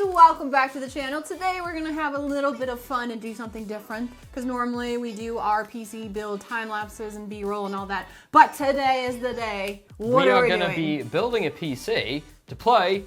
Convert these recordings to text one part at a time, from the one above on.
welcome back to the channel. Today we're gonna have a little bit of fun and do something different because normally we do our PC build time lapses and B-roll and all that, but today is the day. What are we going to be building a PC to play.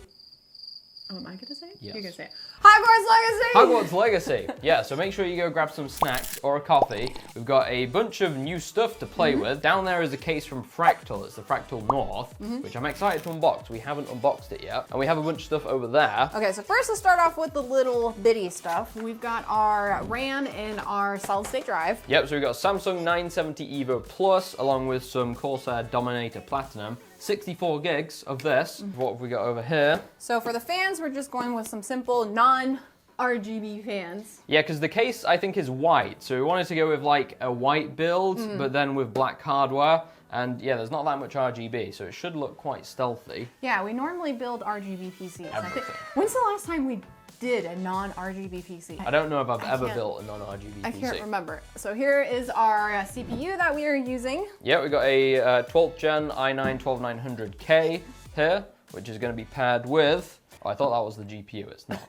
Oh, am I gonna say it? Yes. You're gonna say it. Hogwarts Legacy! Hogwarts Legacy. Yeah, so make sure you go grab some snacks or a coffee. We've got a bunch of new stuff to play with. Down there is a case from Fractal. It's the Fractal North, which I'm excited to unbox. We haven't unboxed it yet. And we have a bunch of stuff over there. Okay, so first let's start off with the little bitty stuff. We've got our RAM and our solid state drive. Yep, so we've got a Samsung 970 EVO Plus along with some Corsair Dominator Platinum. 64 gigs of this. What have we got over here? So for the fans, we're just going with some simple non-RGB fans. Yeah, because the case I think is white, so we wanted to go with like a white build, but then with black hardware. And yeah, there's not that much RGB, so it should look quite stealthy. Yeah, we normally build RGB PCs. Everything. When's the last time we did a non-RGB PC? I don't know if I've ever built a non-RGB PC. I can't remember. So here is our CPU that we are using. Yeah, we got a 12th gen i9-12900K here, which is going to be paired with. Oh, I thought that was the GPU. It's not.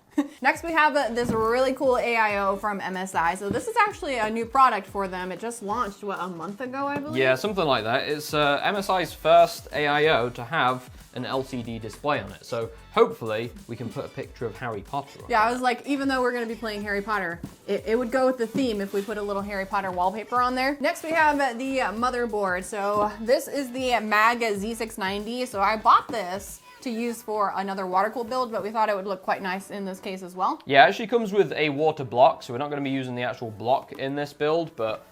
Next, we have this really cool AIO from MSI. So this is actually a new product for them. It just launched, what, a month ago, I believe? Yeah, something like that. It's MSI's first AIO to have an LCD display on it. So hopefully we can put a picture of Harry Potter on it. Yeah, I was like, even though we're going to be playing Harry Potter, it would go with the theme if we put a little Harry Potter wallpaper on there. Next, we have the motherboard. So this is the MAG Z690. So I bought this to use for another water-cooled build, but we thought it would look quite nice in this case as well. Yeah, it actually comes with a water block, so we're not going to be using the actual block in this build, but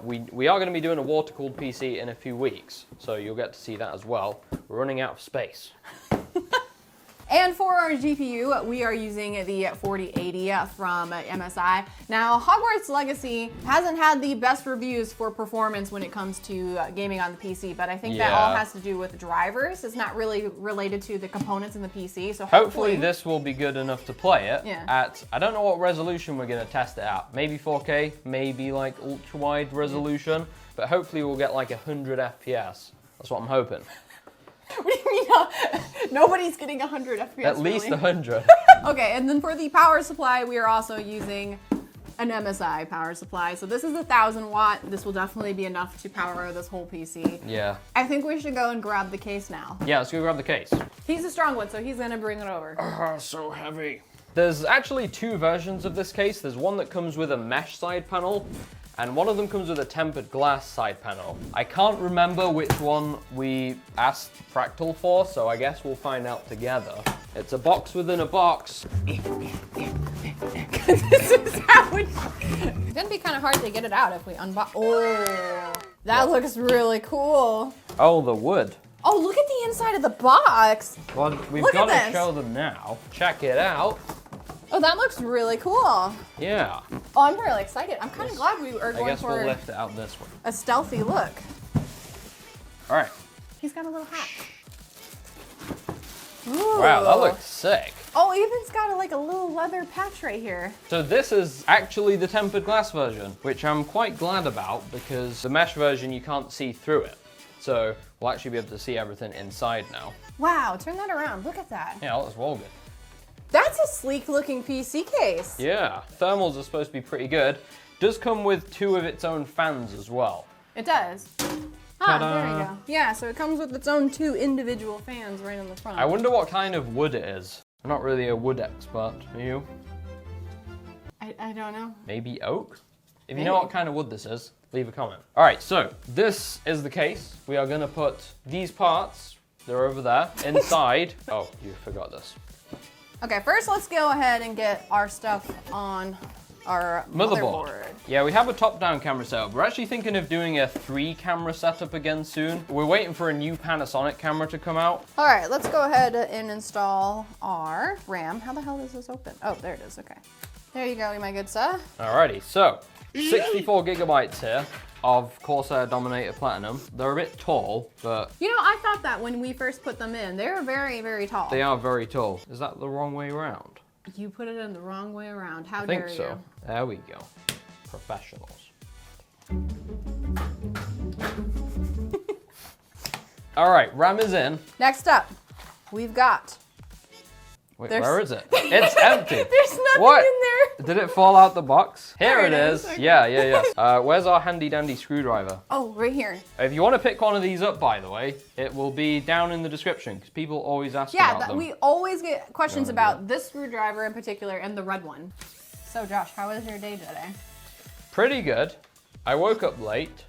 we are going to be doing a water-cooled PC in a few weeks, so you'll get to see that as well. We're running out of space. And for our GPU, we are using the 4080 from MSI. Now, Hogwarts Legacy hasn't had the best reviews for performance when it comes to gaming on the PC, but I think that all has to do with drivers. It's not really related to the components in the PC, so hopefully this will be good enough to play it at, I don't know what resolution we're going to test it at. Maybe 4K, maybe like ultra-wide resolution, but hopefully we'll get like 100 FPS. That's what I'm hoping. What do you mean? Nobody's getting 100 FPS. At least 100. Okay, and then for the power supply, we are also using an MSI power supply. So this is 1,000 watt. This will definitely be enough to power this whole PC. Yeah. I think we should go and grab the case now. Yeah, let's go grab the case. He's a strong one, so he's gonna bring it over. Oh, so heavy. There's actually two versions of this case. There's one that comes with a mesh side panel, and one of them comes with a tempered glass side panel. I can't remember which one we asked Fractal for, so I guess we'll find out together. It's a box within a box. This is how it's gonna be kind of hard to get it out if we unbox. Oh, that looks really cool. Oh, the wood. Oh, look at the inside of the box. Well, we've got to show them now. Check it out. Oh, that looks really cool. Yeah. Oh, I'm really excited. I'm kind of glad we are going for we'll lift it out this way. A stealthy look. All right. He's got a little hat. Ooh. Wow, that looks sick. Oh, Ethan's got like a little leather patch right here. So this is actually the tempered glass version, which I'm quite glad about because the mesh version, you can't see through it. So we'll actually be able to see everything inside now. Wow, turn that around. Look at that. Yeah, that's well good. That's a sleek looking PC case. Yeah, thermals are supposed to be pretty good. Does come with two of its own fans as well. It does. Ah, there you go. Yeah, so it comes with its own two individual fans right on the front. I wonder what kind of wood it is. I'm not really a wood expert, are you? I don't know. Maybe oak? If you know what kind of wood this is, leave a comment. All right, so this is the case. We are gonna put these parts, they're over there, inside. Oh, you forgot this. Okay, first let's go ahead and get our stuff on our motherboard. Yeah, we have a top-down camera setup. We're actually thinking of doing a 3-camera setup again soon. We're waiting for a new Panasonic camera to come out. All right, let's go ahead and install our RAM. How the hell does this open? Oh, there it is, okay. There you go, my good sir. Alrighty, so 64 gigabytes here of Corsair Dominator Platinum. They're a bit tall, but... You know, I thought that when we first put them in. They're very, very tall. They are very tall. Is that the wrong way around? You put it in the wrong way around. How dare you? I think so. There we go. Professionals. All right, RAM is in. Next up, we've got Wait, where is it? It's empty. There's nothing in there. Did it fall out the box? Here it is. Okay. Yeah. Where's our handy dandy screwdriver? Oh, right here. If you want to pick one of these up, by the way, it will be down in the description because people always ask about them. We always get questions about this screwdriver in particular and the red one. So Josh, how was your day today? Pretty good. I woke up late,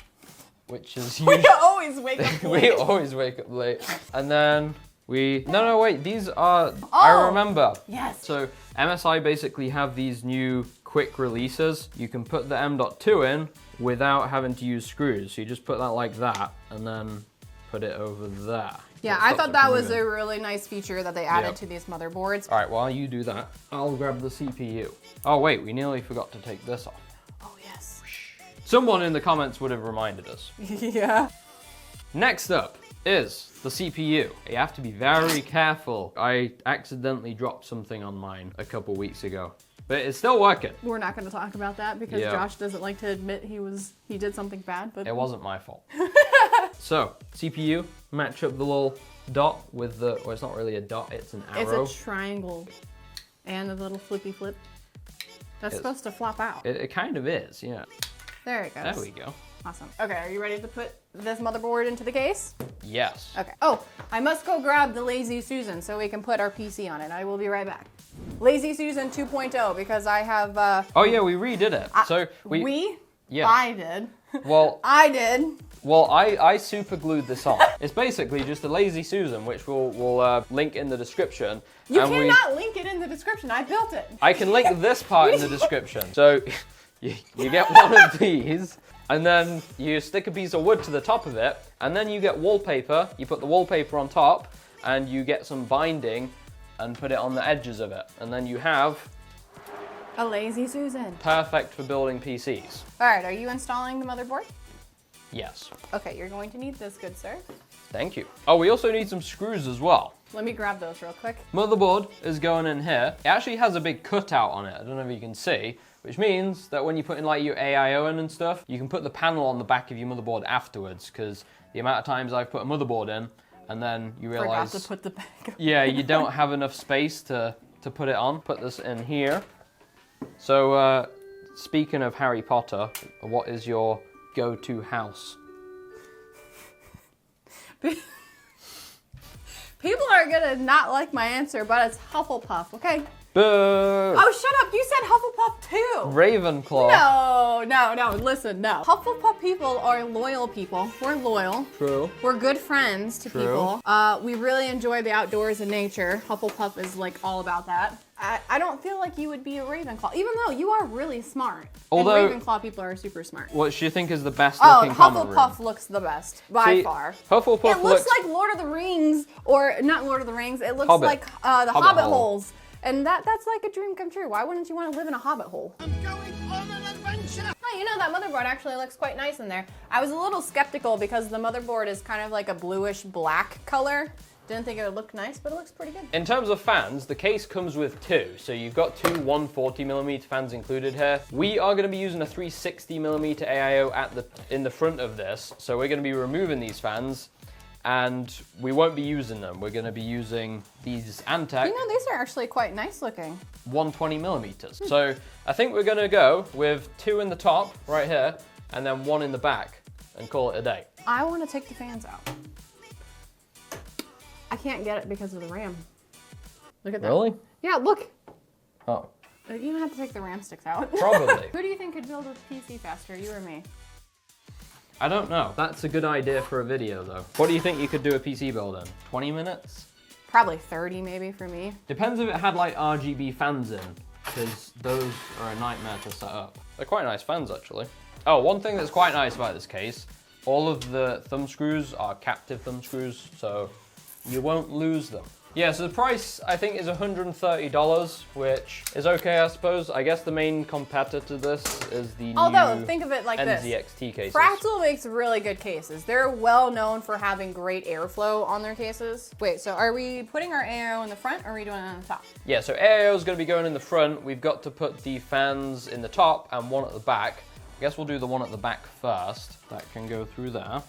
which is We usually... always wake up late. We always wake up late. And then no, wait, these are, I remember. Yes. So MSI basically have these new quick releases. You can put the M.2 in without having to use screws. So you just put that like that and then put it over there. Yeah, I thought that was a really nice feature that they added to these motherboards. All right, while you do that, I'll grab the CPU. Oh wait, we nearly forgot to take this off. Oh yes. Someone in the comments would have reminded us. Yeah. Next up is the CPU. You have to be very careful. I accidentally dropped something on mine a couple weeks ago, but it's still working. We're not going to talk about that because Josh doesn't like to admit he did something bad, but it wasn't my fault. So, CPU, match up the little dot with the, well, it's not really a dot, it's an arrow. It's a triangle and a little flippy flip. That's supposed to flop out. It kind of is, yeah. There it goes. There we go. Awesome. Okay, are you ready to put this motherboard into the case? Yes. Okay. Oh, I must go grab the Lazy Susan so we can put our PC on it. I will be right back. Lazy Susan 2.0 because I have... oh yeah, we redid it. So Yeah. I did. Well... I did. Well, I super glued this on. It's basically just a Lazy Susan, which we'll link in the description. You cannot link it in the description. I built it. I can link this part in the description. So you get one of these, and then you stick a piece of wood to the top of it, and then you get wallpaper. You put the wallpaper on top, and you get some binding, and put it on the edges of it. And then you have... a Lazy Susan. Perfect for building PCs. All right, are you installing the motherboard? Yes. Okay, you're going to need this, good sir. Thank you. Oh, we also need some screws as well. Let me grab those real quick. Motherboard is going in here. It actually has a big cutout on it. I don't know if you can see, which means that when you put in like your AIO in and stuff, you can put the panel on the back of your motherboard afterwards, because the amount of times I've put a motherboard in and then you realize... Forgot to put the back. Yeah, you don't have enough space to put it on. Put this in here. So, speaking of Harry Potter, what is your go-to house? People are gonna not like my answer, but it's Hufflepuff, okay? Boo! Oh, shut up! You said Hufflepuff too! Ravenclaw. No, listen, no. Hufflepuff people are loyal people. We're loyal. True. We're good friends to people. We really enjoy the outdoors and nature. Hufflepuff is like all about that. I don't feel like you would be a Ravenclaw, even though you are really smart. Although, and Ravenclaw people are super smart. What do you think is the best looking common room? Hufflepuff looks the best, by far. Hufflepuff It looks like Lord of the Rings, or not Lord of the Rings, it looks like the Hobbit holes. And that's like a dream come true. Why wouldn't you want to live in a Hobbit hole? I'm going on an adventure. Oh, you know, that motherboard actually looks quite nice in there. I was a little skeptical because the motherboard is kind of like a bluish black color. Didn't think it would look nice, but it looks pretty good. In terms of fans, the case comes with two. So you've got two 140mm fans included here. We are going to be using a 360mm AIO in the front of this. So we're going to be removing these fans and we won't be using them. We're going to be using these Antec. You know, these are actually quite nice looking. 120mm. So I think we're going to go with two in the top right here and then one in the back and call it a day. I want to take the fans out. I can't get it because of the RAM. Look at that. Really? Yeah, look. Oh. You don't have to take the RAM sticks out. Probably. Who do you think could build a PC faster, you or me? I don't know. That's a good idea for a video though. What do you think you could do a PC build in? 20 minutes? Probably 30 maybe for me. Depends if it had like RGB fans in, because those are a nightmare to set up. They're quite nice fans actually. Oh, one thing that's quite nice about this case, all of the thumb screws are captive thumb screws, so you won't lose them. Yeah, so the price I think is $130, which is okay, I suppose. I guess the main competitor to this is the new think of it like NZXT cases. Fractal makes really good cases. They're well known for having great airflow on their cases. Wait, so are we putting our AIO in the front or are we doing it on the top? Yeah, so AIO is going to be going in the front. We've got to put the fans in the top and one at the back. I guess we'll do the one at the back first. That can go through there.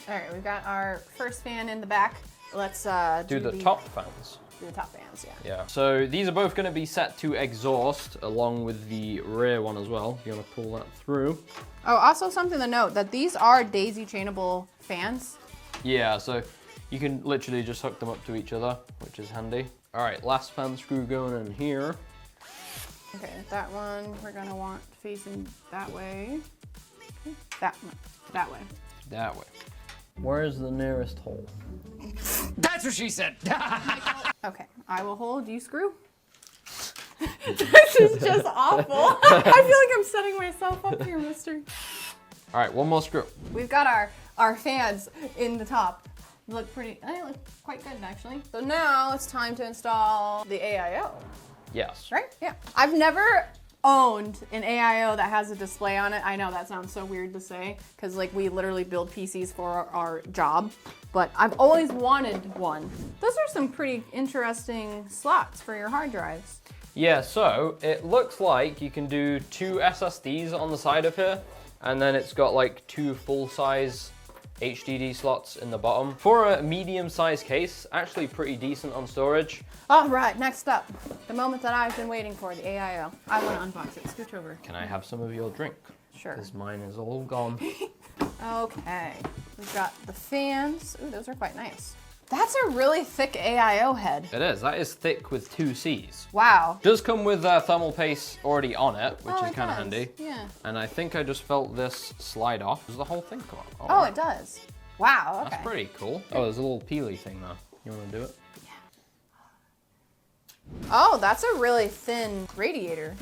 All right, we've got our first fan in the back. Let's do the top fans. The top fans, yeah. Yeah. So these are both going to be set to exhaust along with the rear one as well. You want to pull that through. Oh, also something to note that these are daisy chainable fans. Yeah, so you can literally just hook them up to each other, which is handy. All right, last fan screw going in here. Okay, that one we're gonna want facing that way. That way. That way. Where's the nearest hole? That's what she said. Okay, I will hold, you screw. This is just awful. I feel like I'm setting myself up here, mister. All right, one more screw. We've got our fans in the top. They look quite good actually. So now it's time to install the AIO. Yes. Right? Yeah. I've never owned an AIO that has a display on it. I know that sounds so weird to say because like we literally build PCs for our job, but I've always wanted one. Those are some pretty interesting slots for your hard drives. Yeah, so it looks like you can do 2 SSDs on the side of here, and then it's got like 2 full-size HDD slots in the bottom. For a medium-sized case, actually pretty decent on storage. All right, next up, the moment that I've been waiting for, the AIO. I want to unbox it. Scooch over. Can I have some of your drink? Sure. Because mine is all gone. Okay, we've got the fans. Ooh, those are quite nice. That's a really thick AIO head. It is. That is thick with 2 C's. Wow. Does come with thermal paste already on it, which Oh, is it kind of does. handy. Yeah. And I think I just felt this slide off. Does the whole thing come off? Oh, it does. Wow, okay. That's pretty cool. Oh, there's a little peely thing there. You want to do it? Oh, that's a really thin radiator.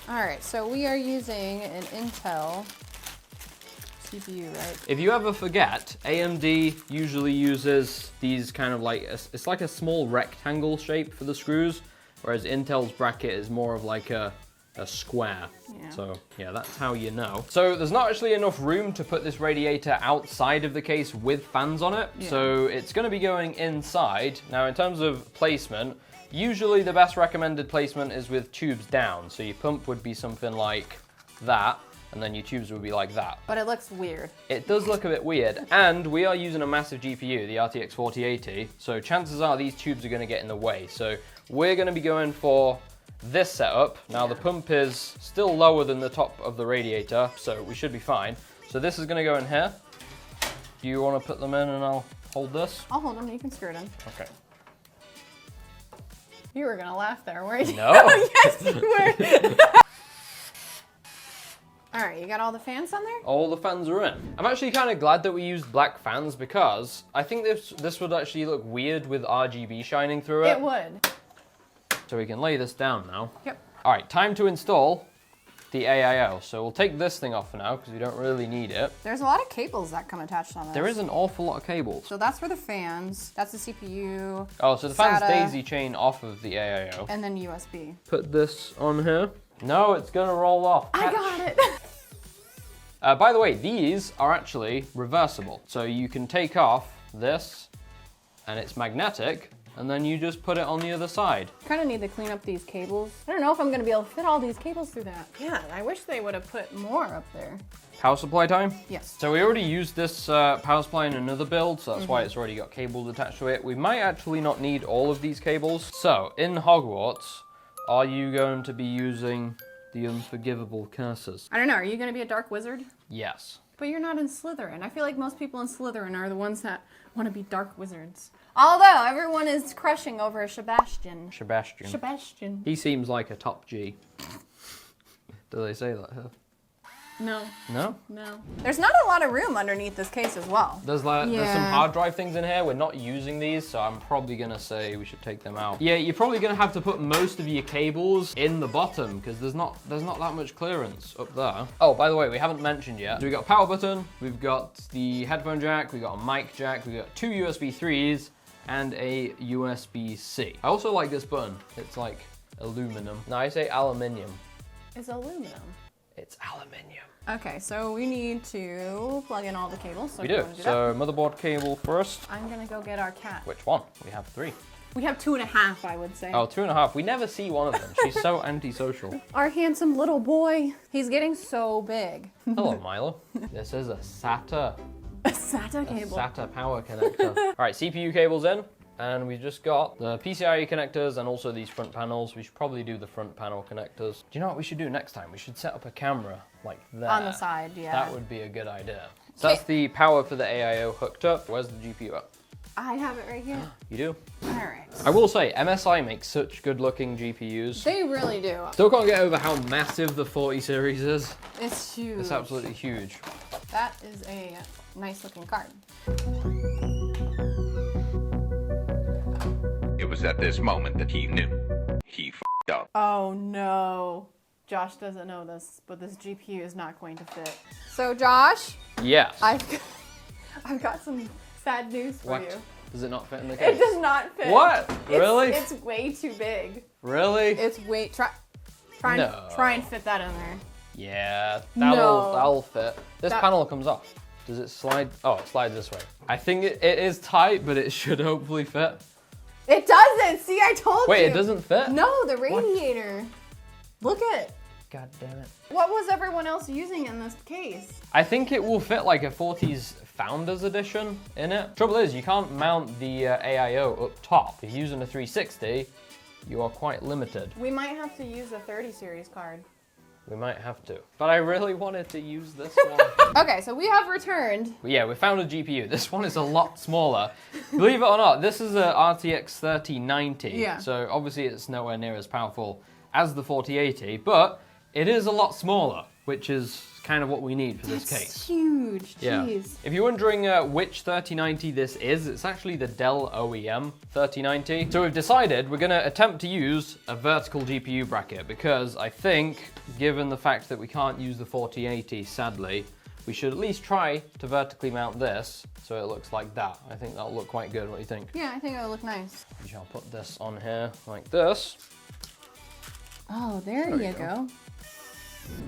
All right, so we are using an Intel CPU, right? If you ever forget, AMD usually uses these kind of like, it's like a small rectangle shape for the screws, whereas Intel's bracket is more of like a square. Yeah. So yeah, that's how you know. So there's not actually enough room to put this radiator outside of the case with fans on it. Yeah. So it's gonna be going inside. Now in terms of placement, usually the best recommended placement is with tubes down. So your pump would be something like that, and then your tubes would be like that. But it looks weird. It does look a bit weird, and we are using a massive GPU, the RTX 4080, so chances are these tubes are gonna get in the way. So we're gonna be going for this setup. Now the pump is still lower than the top of the radiator, so we should be fine. So this is gonna go in here. Do you wanna put them in and I'll hold this? I'll hold them, you can screw them. Okay. You were gonna laugh there, weren't you? No. Yes, you were. All right, you got all the fans on there? All the fans are in. I'm actually kind of glad that we used black fans because I think this would actually look weird with RGB shining through it. It would. So we can lay this down now. Yep. All right, time to install the AIO. So we'll take this thing off for now because we don't really need it. There's a lot of cables that come attached on this. There is an awful lot of cables. So that's for the fans. That's the CPU. Oh, so the fans SATA, daisy chain off of the AIO. And then USB. Put this on here. No, it's gonna roll off. I got it. By the way, these are actually reversible. So you can take off this and it's magnetic, and then you just put it on the other side. Kind of need to clean up these cables. I don't know if I'm gonna be able to fit all these cables through that. Yeah, I wish they would have put more up there. Power supply time? Yes. So we already used this power supply in another build, so that's why it's already got cables attached to it. We might actually not need all of these cables. So in Hogwarts, are you going to be using the unforgivable curses? I don't know, are you gonna be a dark wizard? Yes. But you're not in Slytherin. I feel like most people in Slytherin are the ones that want to be dark wizards. Although everyone is crushing over Sebastian. Sebastian. Sebastian. He seems like a top G. Do they say that here? No. No? No. There's not a lot of room underneath this case as well. There's some Yeah. hard drive things in here. We're not using these, so I'm probably gonna say we should take them out. Yeah, you're probably gonna have to put most of your cables in the bottom because there's not that much clearance up there. Oh, by the way, we haven't mentioned yet. So we've got a power button, we've got the headphone jack, we've got a mic jack, we've got 2 USB 3s and a USB-C. I also like this button. It's like aluminum. No, I say aluminium. It's aluminum. It's aluminium. Okay, so we need to plug in all the cables. So We if you do. wanna that. So motherboard cable first. I'm gonna go get our cat. Which one? We have 3. We have 2.5, I would say. Oh, 2.5. We never see one of them. She's so antisocial. Our handsome little boy. He's getting so big. Hello, Mylo. This is a SATA. A SATA cable. SATA power connector. All right, CPU cable's in. And we've just got the PCIe connectors and also these front panels. We should probably do the front panel connectors. Do you know what we should do next time? We should set up a camera like that. On the side, yeah. That would be a good idea. So that's the power for the AIO hooked up. Where's the GPU at? I have it right here. You do? All right. I will say, MSI makes such good looking GPUs. They really do. Still can't get over how massive the 40 series is. It's huge. It's absolutely huge. That is a nice looking card. It was at this moment that he knew. He f***ed up. Oh no. Josh doesn't know this, but this GPU is not going to fit. So Josh, Yes. I've got some sad news for What? you. Does it not fit in the case? It does not fit. What? Really? It's way too big. Really? It's way try and fit that in there. Yeah, No. that'll fit. This panel comes off. Does it slide? Oh, it slides this way. I think it is tight, but it should hopefully fit. It doesn't. See, I told you. Wait, it doesn't fit? No, the radiator. Look at it. God damn it. What was everyone else using in this case? I think it will fit like a 40s Founders Edition in it. Trouble is, you can't mount the AIO up top. If you're using a 360, you are quite limited. We might have to use a 30 series card. We might have to. But I really wanted to use this one. Okay, so we have returned. Yeah, we found a GPU. This one is a lot smaller. Believe it or not, this is a RTX 3090. Yeah. So obviously it's nowhere near as powerful as the 4080, but it is a lot smaller, which is kind of what we need for this That's case. huge. Yeah. Jeez. If you're wondering which 3090 this is, it's actually the Dell OEM 3090. So we've decided we're going to attempt to use a vertical GPU bracket because I think, given the fact that we can't use the 4080, sadly, we should at least try to vertically mount this so it looks like that. I think that'll look quite good. What do you think? Yeah, I think it'll look nice. We shall put this on here like this. Oh, there you go.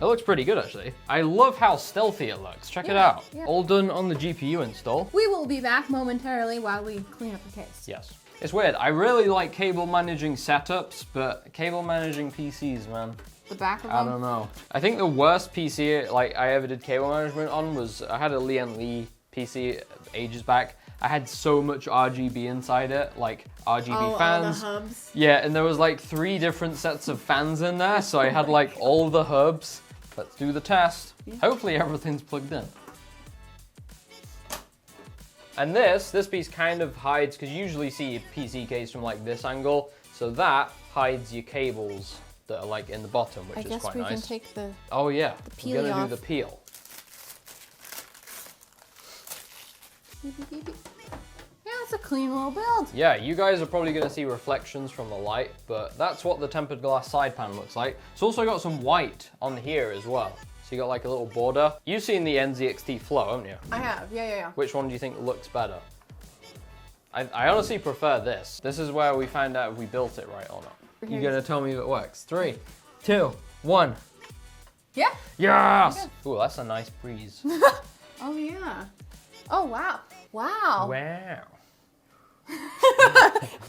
It looks pretty good, actually. I love how stealthy it looks. Check it out. Yeah. All done on the GPU install. We will be back momentarily while we clean up the case. Yes. It's weird. I really like cable managing setups, but cable managing PCs, man. The back of them? I don't know. I think the worst PC like I ever did cable management on was, I had a Lee PC ages back. I had so much RGB inside it, like RGB fans. All the hubs. Yeah, and there was like 3 different sets of fans in there, so I had like all the hubs. Let's do the test. Hopefully everything's plugged in. And this piece kind of hides, because you usually see a PC case from like this angle, so that hides your cables that are like in the bottom, which is quite nice. I guess we can take the... Oh yeah, peel we're gonna off. do the peel. Yeah, it's a clean little build. Yeah, you guys are probably gonna see reflections from the light, but that's what the tempered glass side panel looks like. It's also got some white on here as well. So you got like a little border. You've seen the NZXT Flow, haven't you? I have, yeah. Which one do you think looks better? I honestly prefer this. This is where we find out if we built it right or not. You're gonna tell me if it works. 3, 2, 1. Yeah? Yes! Ooh, that's a nice breeze. Oh, yeah. Oh, wow. Wow. Wow.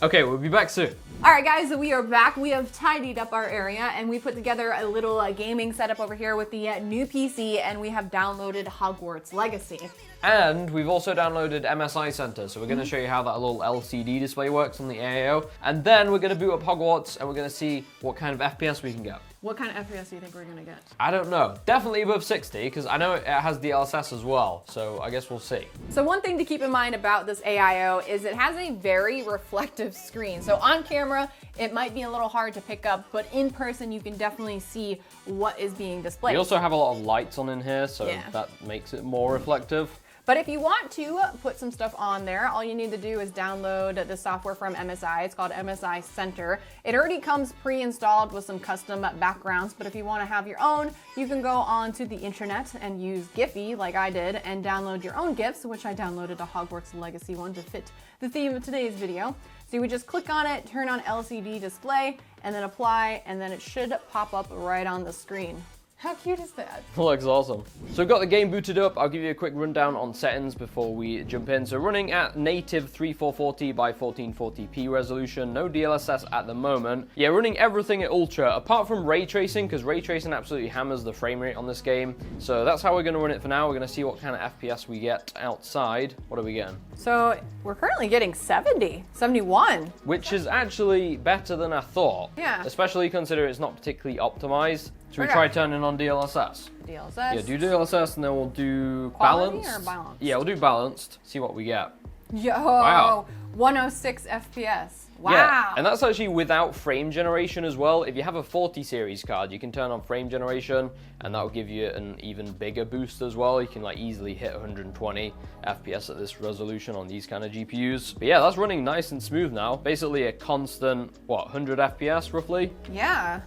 Okay, we'll be back soon. All right, guys, so we are back. We have tidied up our area and we put together a little gaming setup over here with the new PC, and we have downloaded Hogwarts Legacy. And we've also downloaded MSI Center, so we're going to show you how that little LCD display works on the AIO. And then we're going to boot up Hogwarts and we're going to see what kind of FPS we can get. What kind of FPS do you think we're gonna get? I don't know. Definitely above 60, because I know it has DLSS as well, so I guess we'll see. So one thing to keep in mind about this AIO is it has a very reflective screen. So on camera, it might be a little hard to pick up, but in person, you can definitely see what is being displayed. We also have a lot of lights on in here, so that makes it more reflective. But if you want to put some stuff on there, all you need to do is download the software from MSI. It's called MSI Center. It already comes pre-installed with some custom backgrounds, but if you want to have your own, you can go onto the internet and use Giphy, like I did, and download your own GIFs, which I downloaded a Hogwarts Legacy one to fit the theme of today's video. So you would just click on it, turn on LCD display, and then apply, and then it should pop up right on the screen. How cute is that? Looks awesome. So we've got the game booted up. I'll give you a quick rundown on settings before we jump in. So running at native 3440 by 1440p resolution, no DLSS at the moment. Yeah, running everything at ultra, apart from ray tracing, because ray tracing absolutely hammers the frame rate on this game. So that's how we're going to run it for now. We're going to see what kind of FPS we get outside. What are we getting? So we're currently getting 70, 71. Which is actually better than I thought. Yeah. Especially considering it's not particularly optimized. So we Okay. try turning on DLSS. DLSS. Yeah, do DLSS and then we'll do Quality balanced. or balanced? Yeah, we'll do balanced. See what we get. Yo, Wow. 106 FPS. Wow. Yeah, and that's actually without frame generation as well. If you have a 40 series card, you can turn on frame generation, and that'll give you an even bigger boost as well. You can like easily hit 120 FPS at this resolution on these kind of GPUs. But yeah, that's running nice and smooth now. Basically a constant, what, 100 FPS roughly? Yeah,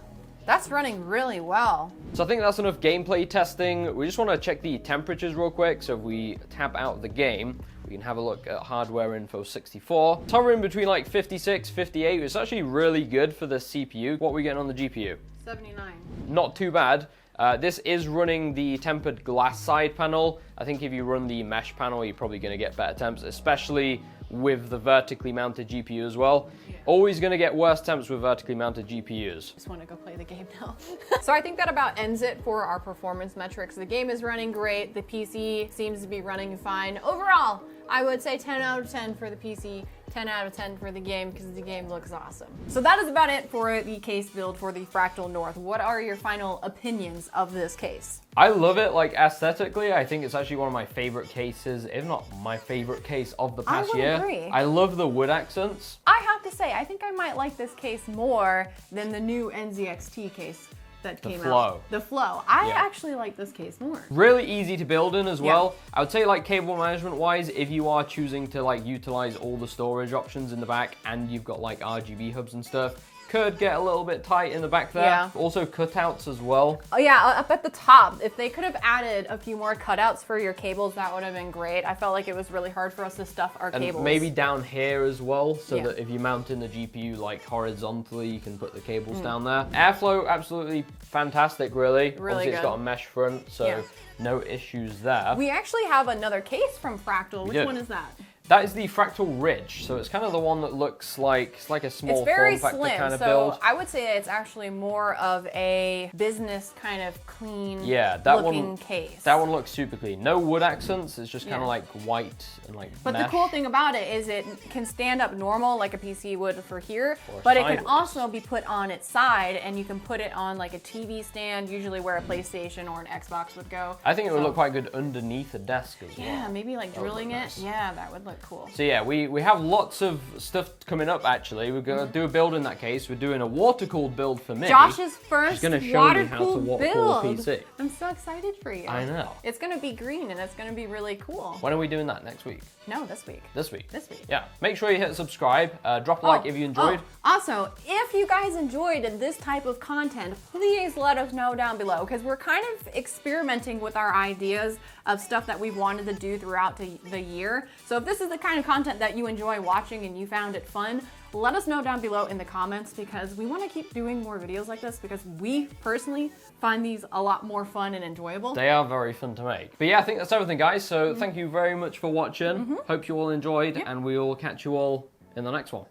that's running really well. So I think that's enough gameplay testing. We just want to check the temperatures real quick. So if we tap out the game, we can have a look at hardware info 64. It's hovering between like 56, 58. It's actually really good for the CPU. What are we getting on the GPU? 79. Not too bad. This is running the tempered glass side panel. I think if you run the mesh panel, you're probably going to get better temps, especially with the vertically mounted GPU as well. Yeah. Always going to get worse temps with vertically mounted GPUs. Just want to go play the game now. So I think that about ends it for our performance metrics. The game is running great. The PC seems to be running fine. Overall, I would say 10 out of 10 for the PC, 10 out of 10 for the game because the game looks awesome. So that is about it for the case build for the Fractal North. What are your final opinions of this case? I love it, like aesthetically. I think it's actually one of my favorite cases, if not my favorite case of the past year. Agree. I love the wood accents. I have to say, I think I might like this case more than the new NZXT case that came out. The Flow. I actually like this case more. Really easy to build in as well. I would say like cable management wise, if you are choosing to like utilize all the storage options in the back and you've got like RGB hubs and stuff, could get a little bit tight in the back there. Yeah. Also cutouts as well. Oh yeah, up at the top. If they could have added a few more cutouts for your cables, that would have been great. I felt like it was really hard for us to stuff our And cables. maybe down here as well, so that if you mount in the GPU like horizontally, you can put the cables down there. Airflow, absolutely fantastic, really. Really Obviously, it's good. got a mesh front, so no issues there. We actually have another case from Fractal. Which one is that? That is the Fractal Ridge, so it's kind of the one that looks like it's like a small It's very form factor slim, kind of so build. I would say it's actually more of a business kind of clean that looking case. That one looks super clean. No wood accents, it's just kind of like white and like But mesh. the cool thing about it is it can stand up normal like a PC would for here, but it can sideways. also be put on its side and you can put it on like a TV stand, usually where a PlayStation or an Xbox would go. I think it would look quite good underneath a desk as well. Yeah, maybe like drilling it. Nice. Yeah, that would look cool. So yeah, we have lots of stuff coming up actually. We're going to do a build in that case. We're doing a water-cooled build for me. Josh's first She's going to show me how to water-cooled water-cool a build. PC. I'm so excited for you. I know. It's going to be green and it's going to be really cool. When are we doing that? Next week? No, this week. This week? This week. Yeah. Make sure you hit subscribe. Drop a like if you enjoyed. Also, if you guys enjoyed this type of content, please let us know down below because we're kind of experimenting with our ideas of stuff that we've wanted to do throughout the year. So if this is the kind of content that you enjoy watching and you found it fun, let us know down below in the comments because we want to keep doing more videos like this because we personally find these a lot more fun and enjoyable. They are very fun to make. But yeah, I think that's everything, guys. So thank you very much for watching. Hope you all enjoyed, and we will catch you all in the next one.